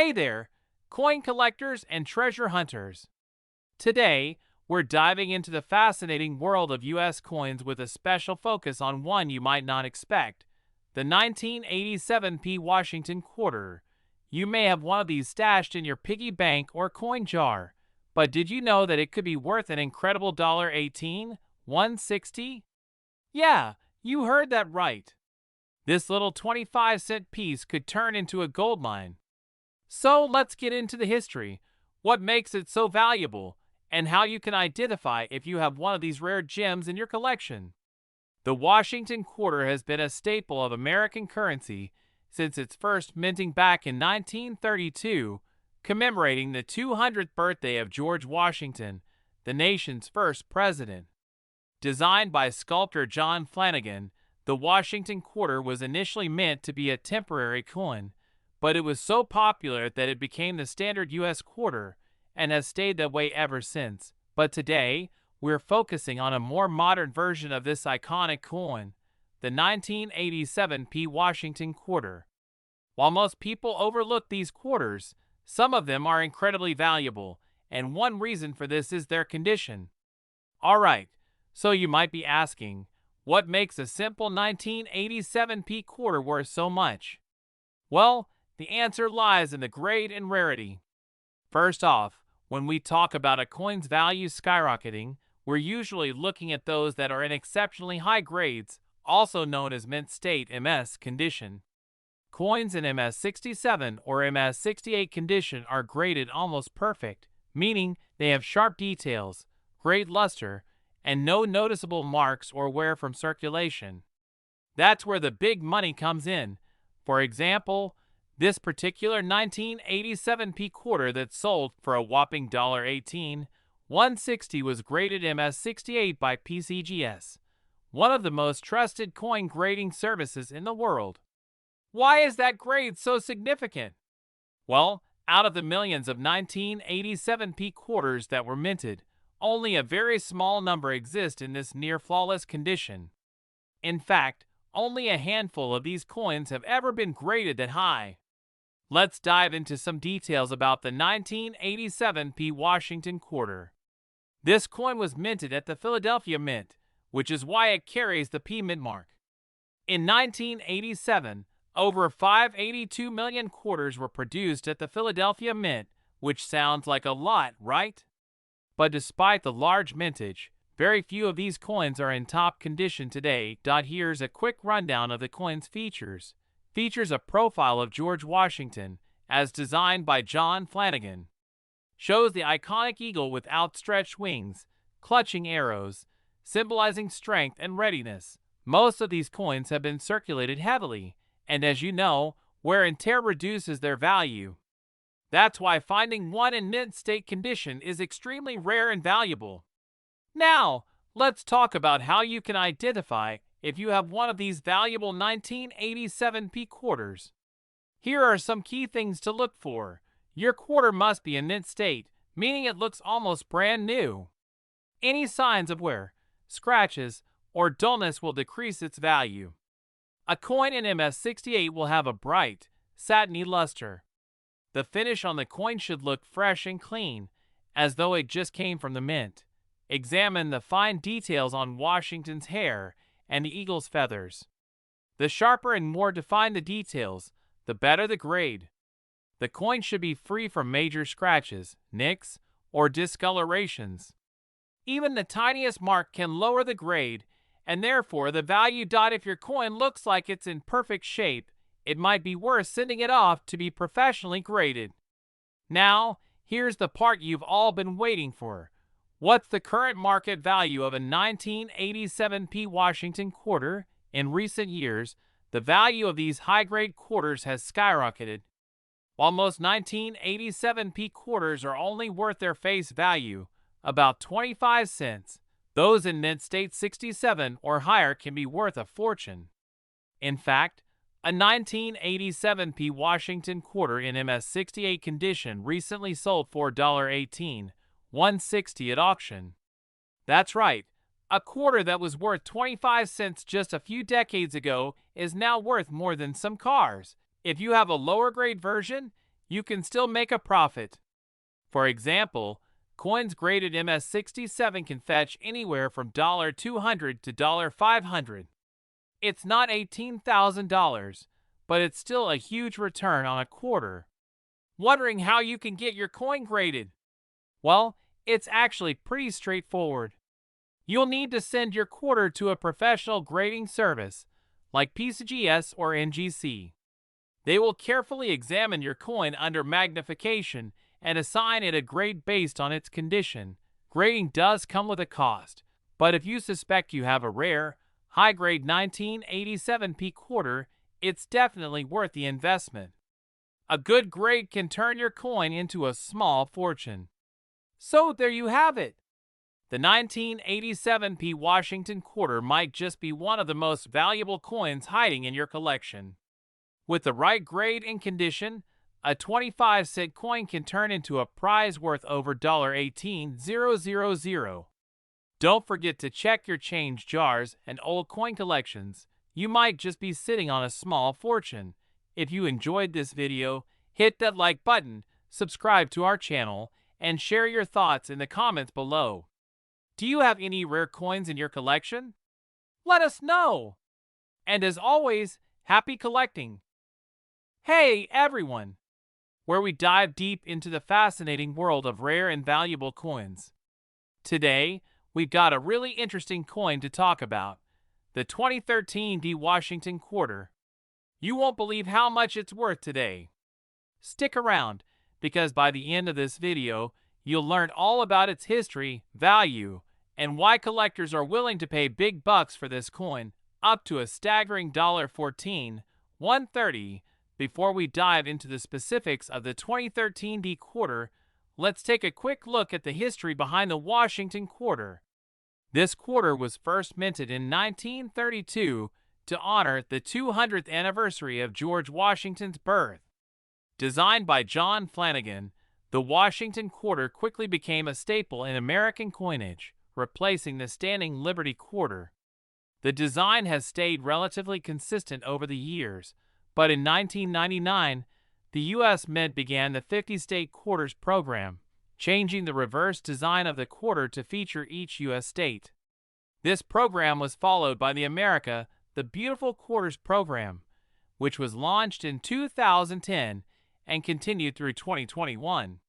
Hey there, coin collectors and treasure hunters. Today, we're diving into the fascinating world of U.S. coins with a special focus on one you might not expect, the 1987 P. Washington quarter. You may have one of these stashed in your piggy bank or coin jar, but did you know that it could be worth an incredible $18, 160? Yeah, you heard that right. This little 25-cent piece could turn into a gold mine. So let's get into the history, what makes it so valuable, and how you can identify if you have one of these rare gems in your collection. The Washington quarter has been a staple of American currency since its first minting back in 1932, commemorating the 200th birthday of George Washington, the nation's first president. Designed by sculptor John Flanagan, the Washington quarter was initially meant to be a temporary coin, but it was so popular that it became the standard U.S. quarter and has stayed that way ever since. But today, we're focusing on a more modern version of this iconic coin, the 1987 P. Washington quarter. While most people overlook these quarters, some of them are incredibly valuable, and one reason for this is their condition. Alright, so you might be asking, what makes a simple 1987 P quarter worth so much? Well, the answer lies in the grade and rarity. First off, when we talk about a coin's value skyrocketing, we're usually looking at those that are in exceptionally high grades, also known as mint state MS condition. Coins in MS67 or MS68 condition are graded almost perfect, meaning they have sharp details, great luster, and no noticeable marks or wear from circulation. That's where the big money comes in. For example, this particular 1987 P quarter that sold for a whopping $18, 160 was graded MS68 by PCGS, one of the most trusted coin grading services in the world. Why is that grade so significant? Well, out of the millions of 1987 P quarters that were minted, only a very small number exist in this near-flawless condition. In fact, only a handful of these coins have ever been graded that high. Let's dive into some details about the 1987 P. Washington quarter. This coin was minted at the Philadelphia Mint, which is why it carries the P Mint mark. In 1987, over 582 million quarters were produced at the Philadelphia Mint, which sounds like a lot, right? But despite the large mintage, very few of these coins are in top condition today. Here's a quick rundown of the coin's features. Features a profile of George Washington, as designed by John Flanagan. Shows the iconic eagle with outstretched wings, clutching arrows, symbolizing strength and readiness. Most of these coins have been circulated heavily, and as you know, wear and tear reduces their value. That's why finding one in mint state condition is extremely rare and valuable. Now, let's talk about how you can identify if you have one of these valuable 1987 P quarters. Here are some key things to look for. Your quarter must be in mint state, meaning it looks almost brand new. Any signs of wear, scratches, or dullness will decrease its value. A coin in MS68 will have a bright, satiny luster. The finish on the coin should look fresh and clean, as though it just came from the mint. Examine the fine details on Washington's hair and the eagle's feathers. The sharper and more defined the details, the better the grade. The coin should be free from major scratches, nicks, or discolorations. Even the tiniest mark can lower the grade, and therefore the value. If your coin looks like it's in perfect shape, it might be worth sending it off to be professionally graded. Now, here's the part you've all been waiting for. What's the current market value of a 1987 P. Washington quarter? In recent years, the value of these high-grade quarters has skyrocketed. While most 1987 P quarters are only worth their face value, about 25 cents, those in mint state 67 or higher can be worth a fortune. In fact, a 1987 P Washington quarter in MS68 condition recently sold for $18, 160 at auction. That's right, a quarter that was worth 25 cents just a few decades ago is now worth more than some cars. If you have a lower grade version, you can still make a profit. For example, coins graded MS67 can fetch anywhere from $200 to $500. It's not $18,000, but it's still a huge return on a quarter. Wondering how you can get your coin graded? Well, it's actually pretty straightforward. You'll need to send your quarter to a professional grading service, like PCGS or NGC. They will carefully examine your coin under magnification and assign it a grade based on its condition. Grading does come with a cost, but if you suspect you have a rare, high-grade 1987p quarter, it's definitely worth the investment. A good grade can turn your coin into a small fortune. So there you have it. The 1987p Washington quarter might just be one of the most valuable coins hiding in your collection. With the right grade and condition, a 25-cent coin can turn into a prize worth over $18,000. Don't forget to check your change jars and old coin collections. You might just be sitting on a small fortune. If you enjoyed this video, hit that like button, subscribe to our channel, and share your thoughts in the comments below. Do you have any rare coins in your collection? Let us know! And as always, happy collecting! Hey everyone! Where we dive deep into the fascinating world of rare and valuable coins. Today, we've got a really interesting coin to talk about, the 2013 D Washington quarter. You won't believe how much it's worth today. Stick around, because by the end of this video, you'll learn all about its history, value, and why collectors are willing to pay big bucks for this coin, up to a staggering $14,130. Before we dive into the specifics of the 2013 D quarter, let's take a quick look at the history behind the Washington quarter. This quarter was first minted in 1932 to honor the 200th anniversary of George Washington's birth. Designed by John Flanagan, the Washington quarter quickly became a staple in American coinage, replacing the standing Liberty quarter. The design has stayed relatively consistent over the years, but in 1999, the U.S. Mint began the 50-state quarters program, changing the reverse design of the quarter to feature each U.S. state. This program was followed by the America the Beautiful Quarters program, which was launched in 2010 and continued through 2021.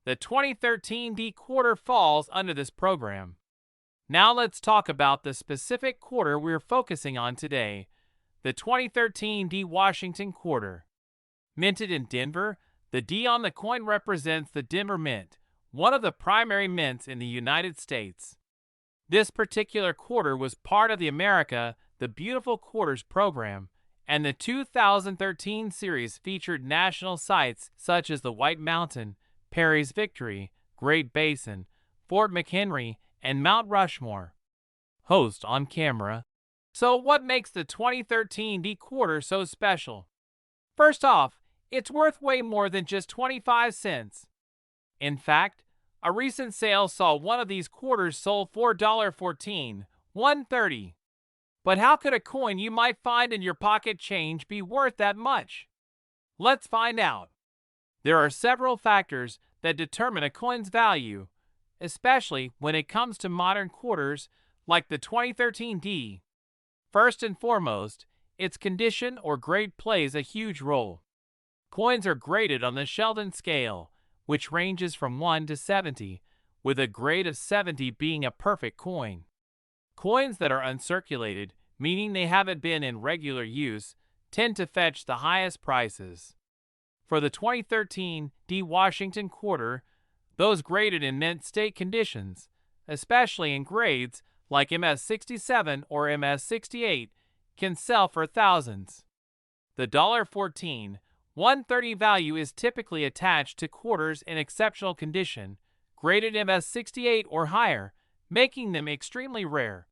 The 2013 D quarter falls under this program. Now let's talk about the specific quarter we're focusing on today, the 2013 D Washington quarter. Minted in Denver, the D on the coin represents the Denver Mint, one of the primary mints in the United States. This particular quarter was part of the America the Beautiful Quarters program, and the 2013 series featured national sites such as the White Mountain, Perry's Victory, Great Basin, Fort McHenry, and Mount Rushmore. Host on camera. So what makes the 2013 D quarter so special? First off, it's worth way more than just 25 cents. In fact, a recent sale saw one of these quarters sold for $14,130. But how could a coin you might find in your pocket change be worth that much? Let's find out. There are several factors that determine a coin's value, especially when it comes to modern quarters like the 2013 D. First and foremost, its condition or grade plays a huge role. Coins are graded on the Sheldon scale, which ranges from 1 to 70, with a grade of 70 being a perfect coin. Coins that are uncirculated, meaning they haven't been in regular use, tend to fetch the highest prices. For the 2013 D Washington quarter, those graded in mint state conditions, especially in grades like MS67 or MS68, can sell for thousands. The $14,130 value is typically attached to quarters in exceptional condition, graded MS68 or higher, making them extremely rare.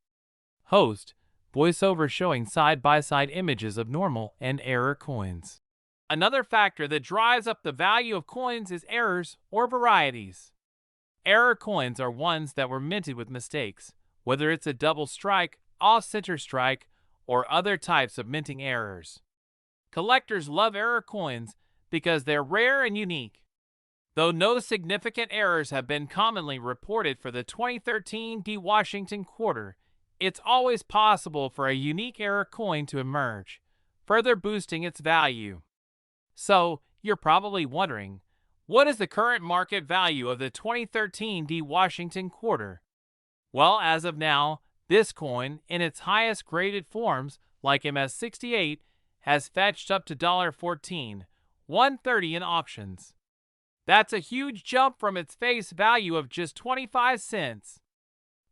Host, voiceover showing side-by-side images of normal and error coins. Another factor that drives up the value of coins is errors or varieties. Error coins are ones that were minted with mistakes, whether it's a double strike, off-center strike, or other types of minting errors. Collectors love error coins because they're rare and unique. Though no significant errors have been commonly reported for the 2013 D Washington quarter, it's always possible for a unique error coin to emerge, further boosting its value. So, you're probably wondering, what is the current market value of the 2013 D Washington quarter? Well, as of now, this coin, in its highest graded forms, like MS68, has fetched up to $14.130 in auctions. That's a huge jump from its face value of just 25 cents.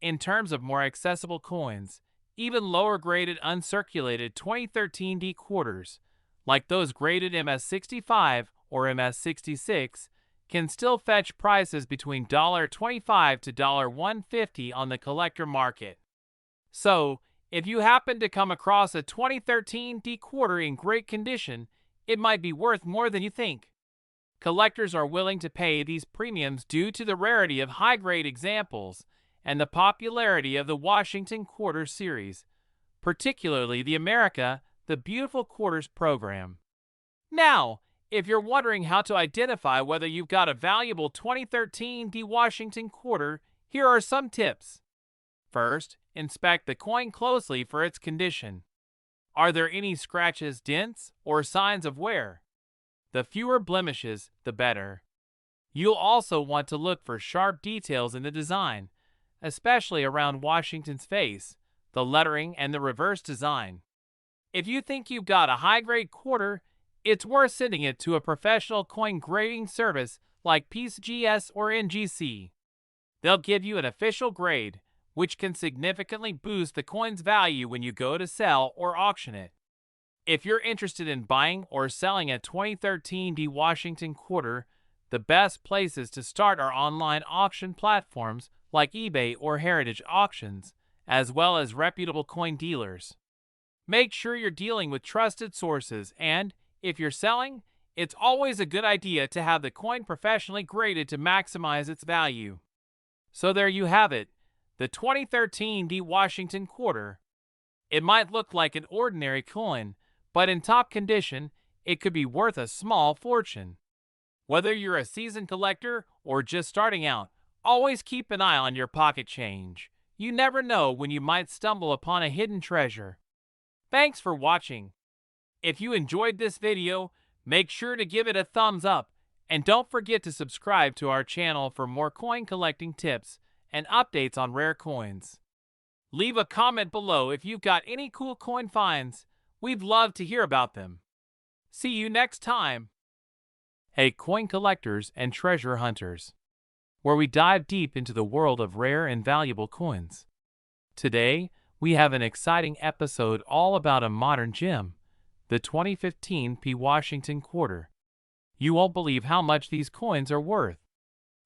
In terms of more accessible coins, even lower graded uncirculated 2013 D quarters, like those graded MS65 or MS66, can still fetch prices between $25 to $150 on the collector market. So, if you happen to come across a 2013 D quarter in great condition, it might be worth more than you think. Collectors are willing to pay these premiums due to the rarity of high-grade examples and the popularity of the Washington Quarter series, particularly the America, the Beautiful Quarters program. Now, if you're wondering how to identify whether you've got a valuable 2013 D Washington Quarter, here are some tips. First, inspect the coin closely for its condition. Are there any scratches, dents, or signs of wear? The fewer blemishes, the better. You'll also want to look for sharp details in the design, especially around Washington's face, the lettering, and the reverse design. If you think you've got a high-grade quarter, it's worth sending it to a professional coin grading service like PCGS or NGC. They'll give you an official grade, which can significantly boost the coin's value when you go to sell or auction it. If you're interested in buying or selling a 2013 D Washington quarter, the best places to start are online auction platforms like eBay or Heritage Auctions, as well as reputable coin dealers. Make sure you're dealing with trusted sources, and, if you're selling, it's always a good idea to have the coin professionally graded to maximize its value. So there you have it, the 2013 D Washington quarter. It might look like an ordinary coin, but in top condition, it could be worth a small fortune. Whether you're a seasoned collector or just starting out, always keep an eye on your pocket change. You never know when you might stumble upon a hidden treasure. Thanks for watching. If you enjoyed this video, make sure to give it a thumbs up, and don't forget to subscribe to our channel for more coin collecting tips and updates on rare coins. Leave a comment below if you've got any cool coin finds. We'd love to hear about them. See you next time. Hey coin collectors and treasure hunters, where we dive deep into the world of rare and valuable coins. Today, we have an exciting episode all about a modern gem, the 2015 P. Washington quarter. You won't believe how much these coins are worth.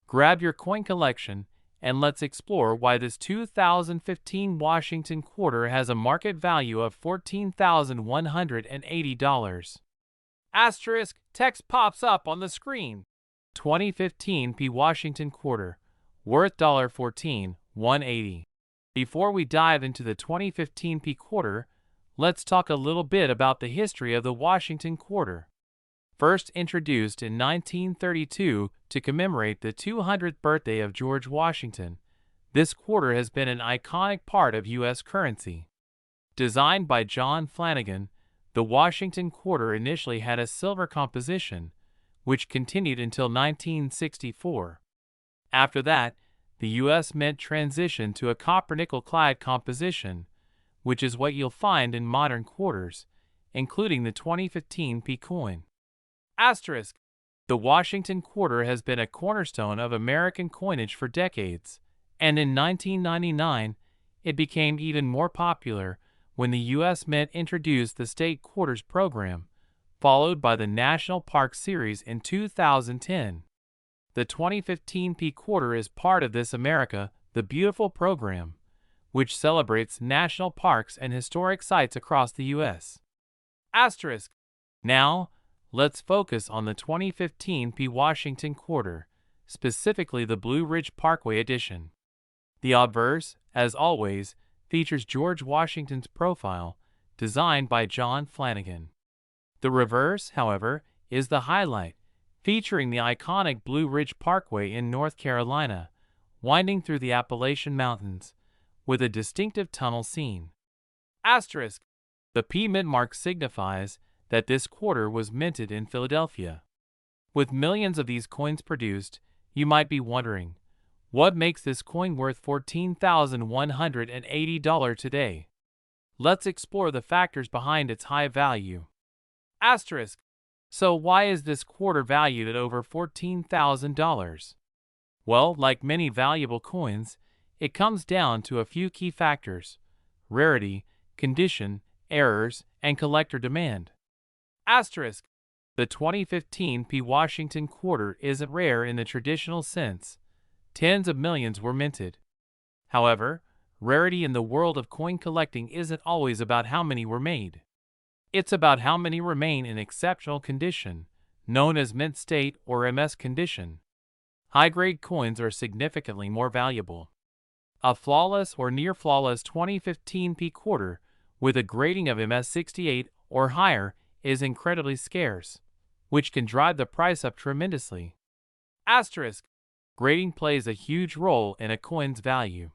Grab your coin collection and let's explore why this 2015 Washington quarter has a market value of $14,180. Asterisk text pops up on the screen. 2015 P. Washington quarter, worth $14,180. Before we dive into the 2015 P. quarter, let's talk a little bit about the history of the Washington quarter. First introduced in 1932 to commemorate the 200th birthday of George Washington, this quarter has been an iconic part of U.S. currency. Designed by John Flanagan, the Washington quarter initially had a silver composition, which continued until 1964. After that, the U.S. Mint transitioned to a copper-nickel-clad composition, which is what you'll find in modern quarters, including the 2015 P coin. Asterisk. The Washington quarter has been a cornerstone of American coinage for decades, and in 1999, it became even more popular when the U.S. Mint introduced the State Quarters program, followed by the National Park Series in 2010. The 2015 P quarter is part of this America, the Beautiful program, which celebrates national parks and historic sites across the U.S. Asterisk. Now, let's focus on the 2015 P. Washington quarter, specifically the Blue Ridge Parkway edition. The obverse, as always, features George Washington's profile, designed by John Flanagan. The reverse, however, is the highlight, featuring the iconic Blue Ridge Parkway in North Carolina, winding through the Appalachian Mountains, with a distinctive tunnel scene. Asterisk. The P mint mark signifies that this quarter was minted in Philadelphia. With millions of these coins produced, you might be wondering, what makes this coin worth $14,180 today? Let's explore the factors behind its high value. Asterisk. So why is this quarter valued at over $14,000? Well, like many valuable coins, it comes down to a few key factors: rarity, condition, errors, and collector demand. Asterisk. The 2015 P. Washington quarter isn't rare in the traditional sense. Tens of millions were minted. However, rarity in the world of coin collecting isn't always about how many were made. It's about how many remain in exceptional condition, known as mint state or MS condition. High-grade coins are significantly more valuable. A flawless or near-flawless 2015 P quarter with a grading of MS 68 or higher is incredibly scarce, which can drive the price up tremendously. Asterisk. Grading plays a huge role in a coin's value.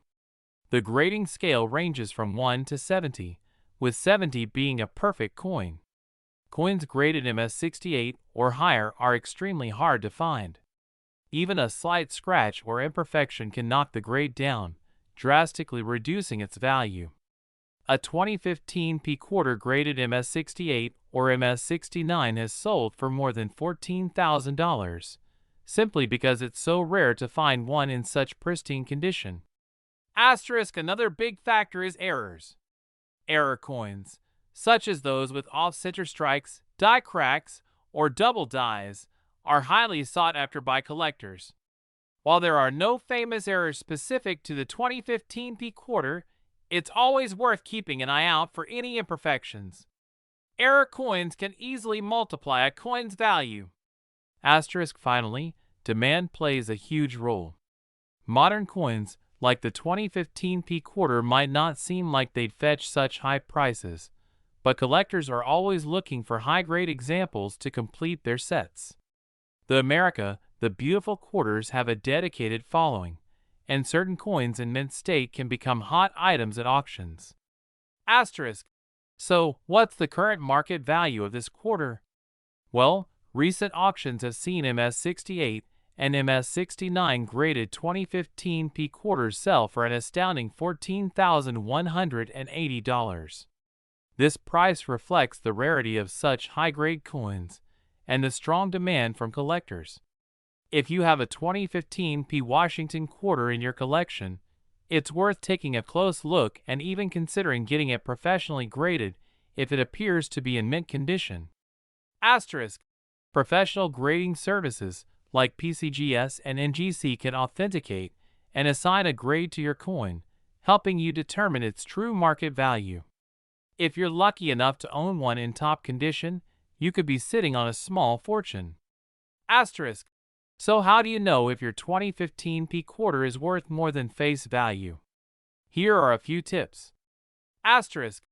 The grading scale ranges from 1 to 70, with 70 being a perfect coin. Coins graded MS 68 or higher are extremely hard to find. Even a slight scratch or imperfection can knock the grade down, drastically reducing its value. A 2015 P quarter graded MS 68 or MS 69 has sold for more than $14,000, simply because it's so rare to find one in such pristine condition. Asterisk. Another big factor is errors. Error coins, such as those with off-center strikes, die cracks, or double dies, are highly sought after by collectors. While there are no famous errors specific to the 2015 P quarter, it's always worth keeping an eye out for any imperfections. Error coins can easily multiply a coin's value. Asterisk. Finally, demand plays a huge role. Modern coins, like the 2015 P quarter, might not seem like they'd fetch such high prices, but collectors are always looking for high-grade examples to complete their sets. The beautiful quarters have a dedicated following, and certain coins in mint state can become hot items at auctions. Asterisk. So, what's the current market value of this quarter? Well, recent auctions have seen MS 68 and MS 69 graded 2015 P quarters sell for an astounding $14,180. This price reflects the rarity of such high-grade coins and the strong demand from collectors. If you have a 2015 P Washington quarter in your collection, it's worth taking a close look and even considering getting it professionally graded if it appears to be in mint condition. Asterisk. Professional grading services like PCGS and NGC can authenticate and assign a grade to your coin, helping you determine its true market value. If you're lucky enough to own one in top condition, you could be sitting on a small fortune. Asterisk. So how do you know if your 2015 P quarter is worth more than face value? Here are a few tips. Asterisk.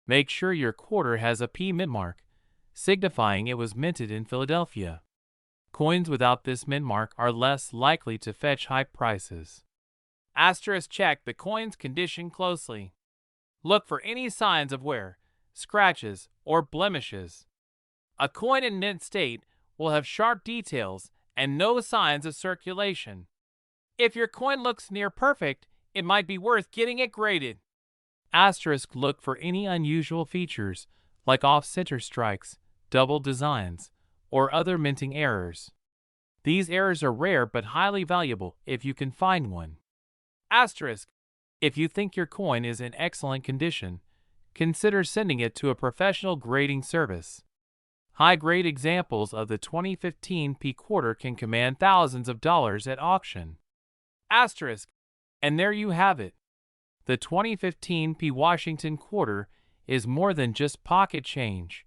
Make sure your quarter has a P mint mark, signifying it was minted in Philadelphia. Coins without this mint mark are less likely to fetch high prices. Asterisk. Check the coin's condition closely. Look for any signs of wear, scratches, or blemishes. A coin in mint state will have sharp details and no signs of circulation. If your coin looks near perfect, it might be worth getting it graded. Asterisk. Look for any unusual features like off-center strikes, double designs, or other minting errors. These errors are rare but highly valuable if you can find one. Asterisk. If you think your coin is in excellent condition, consider sending it to a professional grading service. High-grade examples of the 2015 P quarter can command thousands of dollars at auction. Asterisk. And there you have it. The 2015 P Washington quarter is more than just pocket change.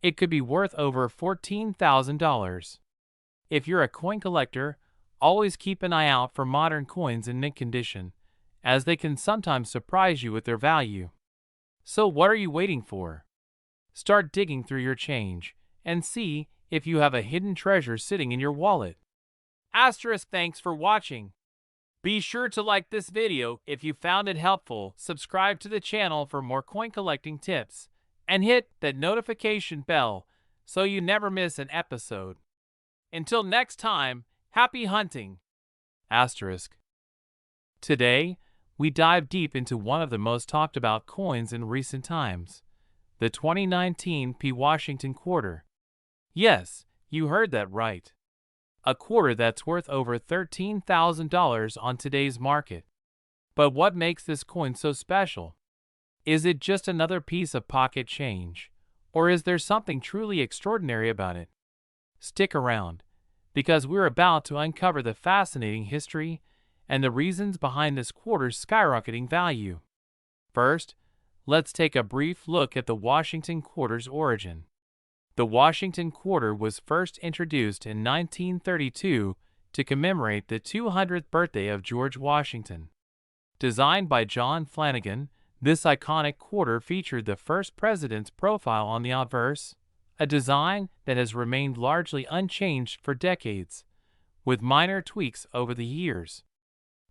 It could be worth over $14,000. If you're a coin collector, always keep an eye out for modern coins in mint condition, as they can sometimes surprise you with their value. So what are you waiting for? Start digging through your change and see if you have a hidden treasure sitting in your wallet. Asterisk, thanks for watching. Be sure to like this video if you found it helpful, subscribe to the channel for more coin collecting tips, and hit that notification bell so you never miss an episode. Until next time, happy hunting! Asterisk. Today, we dive deep into one of the most talked about coins in recent times, the 2019 P. Washington quarter. Yes, you heard that right. A quarter that's worth over $13,000 on today's market. But what makes this coin so special? Is it just another piece of pocket change, or is there something truly extraordinary about it? Stick around, because we're about to uncover the fascinating history and the reasons behind this quarter's skyrocketing value. First, let's take a brief look at the Washington quarter's origin. The Washington quarter was first introduced in 1932 to commemorate the 200th birthday of George Washington. Designed by John Flanagan, this iconic quarter featured the first president's profile on the obverse, a design that has remained largely unchanged for decades, with minor tweaks over the years.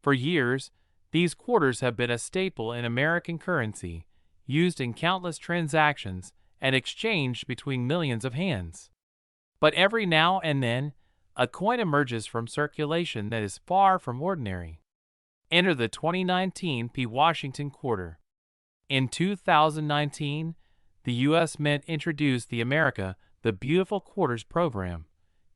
For years, these quarters have been a staple in American currency, used in countless transactions and exchanged between millions of hands. But every now and then, a coin emerges from circulation that is far from ordinary. Enter the 2019 P. Washington quarter. In 2019, the U.S. Mint introduced the America the Beautiful Quarters program,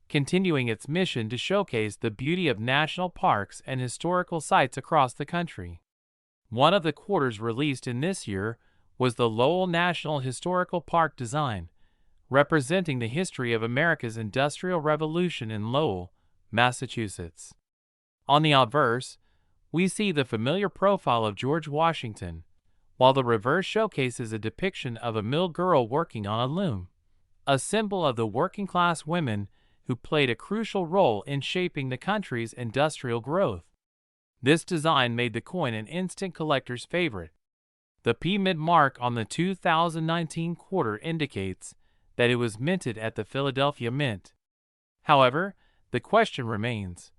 continuing its mission to showcase the beauty of national parks and historical sites across the country. One of the quarters released in this year was the Lowell National Historical Park design, representing the history of America's Industrial Revolution in Lowell, Massachusetts. On the obverse, we see the familiar profile of George Washington, while the reverse showcases a depiction of a mill girl working on a loom, a symbol of the working-class women who played a crucial role in shaping the country's industrial growth. This design made the coin an instant collector's favorite. The P. Mint mark on the 2019 quarter indicates that it was minted at the Philadelphia Mint. However, the question remains,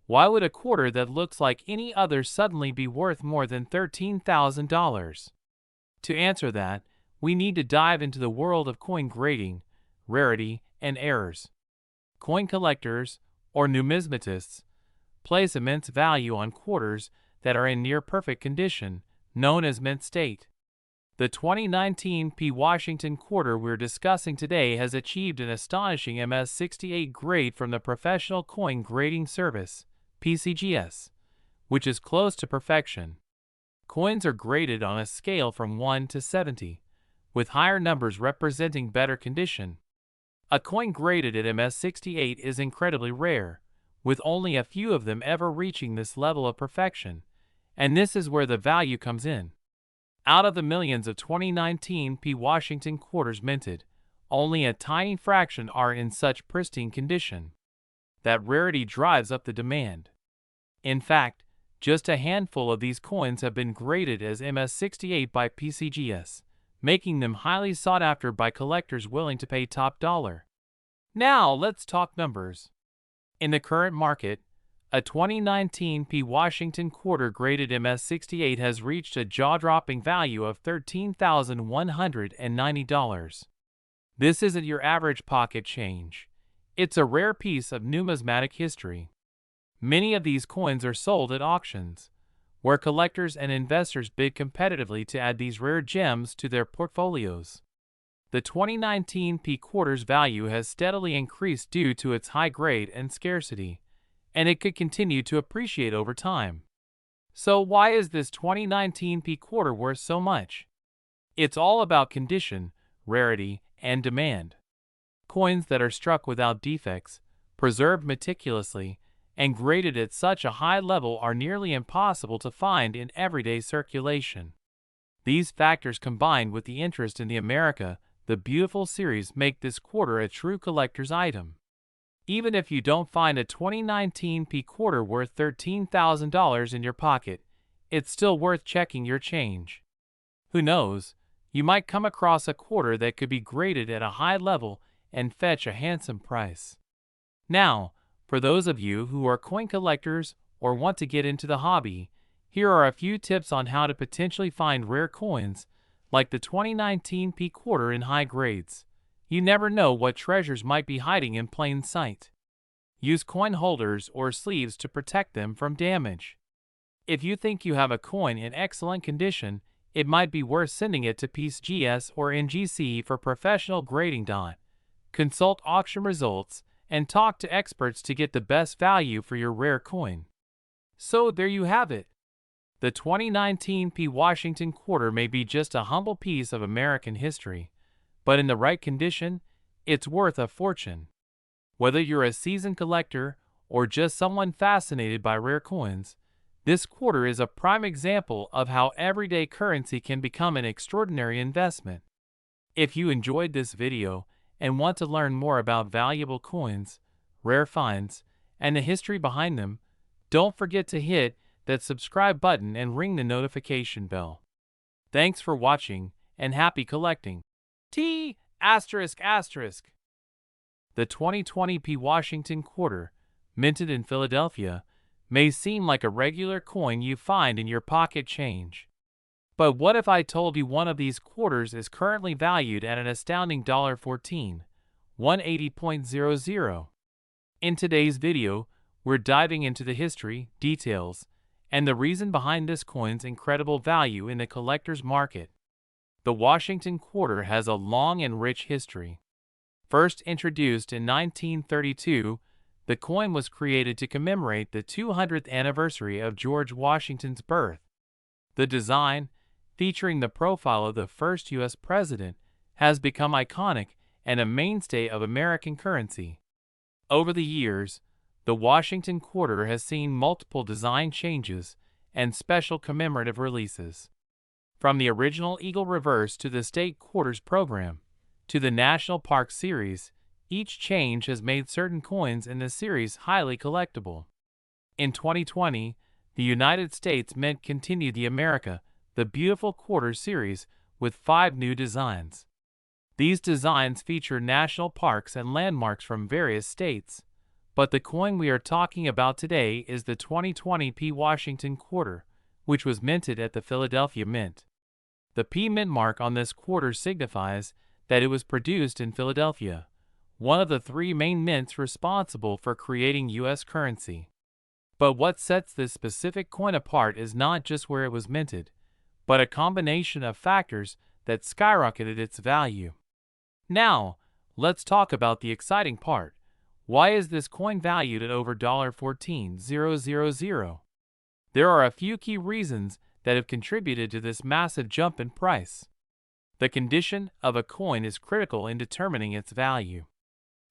why would a quarter that looks like any other suddenly be worth more than $13,000? To answer that, we need to dive into the world of coin grading, rarity, and errors. Coin collectors, or numismatists, place immense value on quarters that are in near-perfect condition, known as mint state. The 2019 P. Washington quarter we're discussing today has achieved an astonishing MS68 grade from the Professional Coin Grading Service, PCGS, which is close to perfection. Coins are graded on a scale from 1 to 70, with higher numbers representing better condition. A coin graded at MS68 is incredibly rare, with only a few of them ever reaching this level of perfection, and this is where the value comes in. Out of the millions of 2019 P. Washington quarters minted, only a tiny fraction are in such pristine condition. That rarity drives up the demand. In fact, just a handful of these coins have been graded as MS68 by PCGS, making them highly sought after by collectors willing to pay top dollar. Now let's talk numbers. In the current market, a 2019 P. Washington quarter graded MS68 has reached a jaw-dropping value of $13,190. This isn't your average pocket change. It's a rare piece of numismatic history. Many of these coins are sold at auctions, where collectors and investors bid competitively to add these rare gems to their portfolios. The 2019 P. quarter's value has steadily increased due to its high grade and scarcity, and it could continue to appreciate over time. So why is this 2019 P. quarter worth so much? It's all about condition, rarity, and demand. Coins that are struck without defects, preserved meticulously, and graded at such a high level are nearly impossible to find in everyday circulation. These factors combined with the interest in the America the Beautiful series make this quarter a true collector's item. Even if you don't find a 2019 P. quarter worth $13,000 in your pocket, it's still worth checking your change. Who knows, you might come across a quarter that could be graded at a high level and fetch a handsome price. Now, for those of you who are coin collectors or want to get into the hobby, here are a few tips on how to potentially find rare coins, like the 2019 P quarter in high grades. You never know what treasures might be hiding in plain sight. Use coin holders or sleeves to protect them from damage. If you think you have a coin in excellent condition, it might be worth sending it to PCGS or NGC for professional grading. Consult auction results and talk to experts to get the best value for your rare coin. So there you have it. The 2019 P Washington quarter may be just a humble piece of American history, but in the right condition, it's worth a fortune. Whether you're a seasoned collector or just someone fascinated by rare coins, this quarter is a prime example of how everyday currency can become an extraordinary investment. If you enjoyed this video and want to learn more about valuable coins, rare finds, and the history behind them, don't forget to hit that subscribe button and ring the notification bell. Thanks for watching and happy collecting. The 2020 P Washington quarter, minted in Philadelphia, may seem like a regular coin you find in your pocket change. But what if I told you one of these quarters is currently valued at an astounding $180.00? In today's video, we're diving into the history, details, and the reason behind this coin's incredible value in the collector's market. The Washington quarter has a long and rich history. First introduced in 1932, the coin was created to commemorate the 200th anniversary of George Washington's birth. The design, featuring the profile of the first U.S. president, has become iconic and a mainstay of American currency. Over the years, the Washington quarter has seen multiple design changes and special commemorative releases. From the original Eagle Reverse to the State Quarters program, to the National Park series, each change has made certain coins in the series highly collectible. In 2020, the United States Mint continued the the Beautiful Quarters series with 5 new designs. These designs feature national parks and landmarks from various states, but the coin we are talking about today is the 2020 P Washington quarter, which was minted at the Philadelphia Mint. The P Mint mark on this quarter signifies that it was produced in Philadelphia, one of the 3 main mints responsible for creating U.S. currency. But what sets this specific coin apart is not just where it was minted, but a combination of factors that skyrocketed its value. Now, let's talk about the exciting part. Why is this coin valued at over $14,000? There are a few key reasons that have contributed to this massive jump in price. The condition of a coin is critical in determining its value.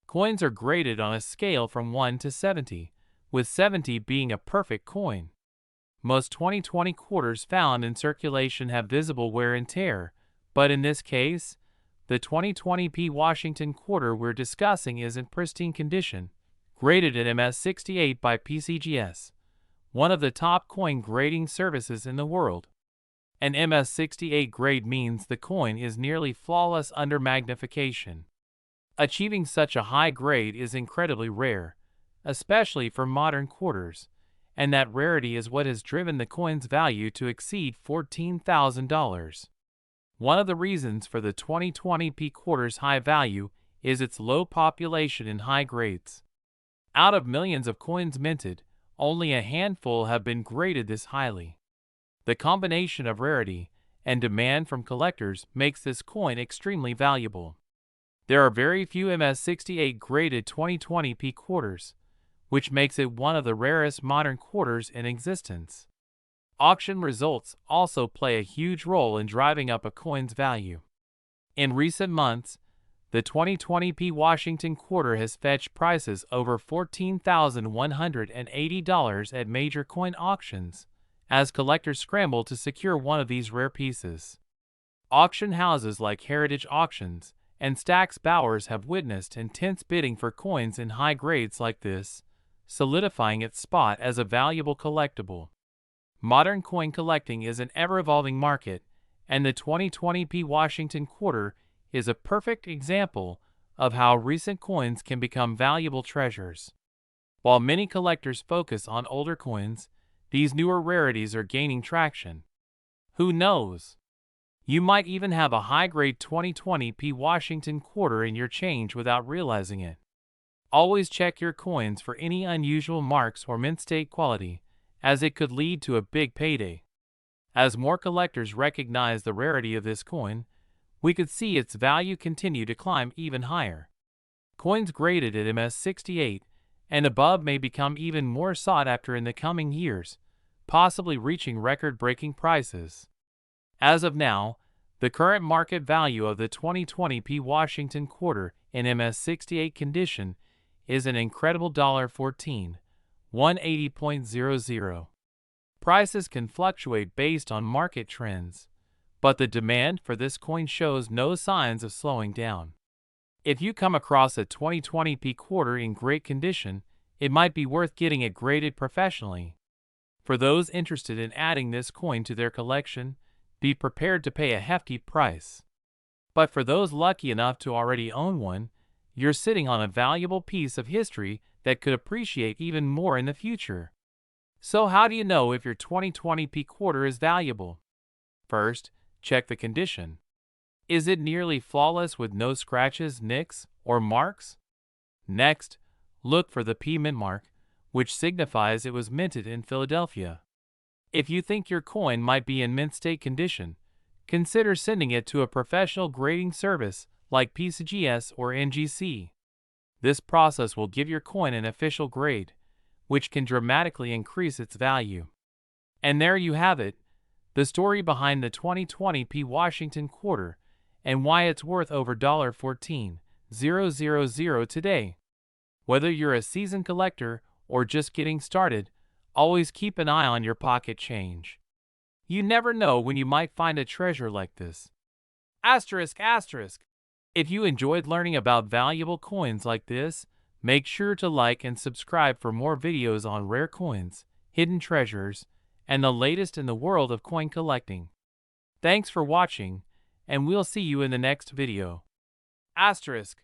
Coins are graded on a scale from 1 to 70, with 70 being a perfect coin. Most 2020 quarters found in circulation have visible wear and tear, but in this case, the 2020 P Washington quarter we're discussing is in pristine condition, graded at MS68 by PCGS, one of the top coin grading services in the world. An MS68 grade means the coin is nearly flawless under magnification. Achieving such a high grade is incredibly rare, especially for modern quarters, and that rarity is what has driven the coin's value to exceed $14,000. One of the reasons for the 2020 P quarter's high value is its low population in high grades. Out of millions of coins minted, only a handful have been graded this highly. The combination of rarity and demand from collectors makes this coin extremely valuable. There are very few MS68 graded 2020 P quarters, which makes it one of the rarest modern quarters in existence. Auction results also play a huge role in driving up a coin's value. In recent months, the 2020 P Washington quarter has fetched prices over $14,180 at major coin auctions, as collectors scramble to secure one of these rare pieces. Auction houses like Heritage Auctions and Stack's Bowers have witnessed intense bidding for coins in high grades like this, solidifying its spot as a valuable collectible. Modern coin collecting is an ever-evolving market, and the 2020 P Washington quarter is a perfect example of how recent coins can become valuable treasures. While many collectors focus on older coins, these newer rarities are gaining traction. Who knows? You might even have a high-grade 2020 P Washington quarter in your change without realizing it. Always check your coins for any unusual marks or mint state quality, as it could lead to a big payday. As more collectors recognize the rarity of this coin, we could see its value continue to climb even higher. Coins graded at MS68 and above may become even more sought after in the coming years, possibly reaching record-breaking prices. As of now, the current market value of the 2020 P Washington quarter in MS68 condition is an incredible $14, 180.00. Prices can fluctuate based on market trends, but the demand for this coin shows no signs of slowing down. If you come across a 2020 P quarter in great condition, it might be worth getting it graded professionally. For those interested in adding this coin to their collection, be prepared to pay a hefty price. But for those lucky enough to already own one, you're sitting on a valuable piece of history that could appreciate even more in the future. So how do you know if your 2020 P quarter is valuable? First, check the condition. Is it nearly flawless with no scratches, nicks, or marks? Next, look for the P mint mark, which signifies it was minted in Philadelphia. If you think your coin might be in mint state condition, consider sending it to a professional grading service like PCGS or NGC. This process will give your coin an official grade, which can dramatically increase its value. And there you have it, the story behind the 2020 P Washington quarter and why it's worth over $14,000 today. Whether you're a seasoned collector or just getting started, always keep an eye on your pocket change. You never know when you might find a treasure like this. Asterisk. If you enjoyed learning about valuable coins like this, make sure to like and subscribe for more videos on rare coins, hidden treasures, and the latest in the world of coin collecting. Thanks for watching, and we'll see you in the next video. Asterisk.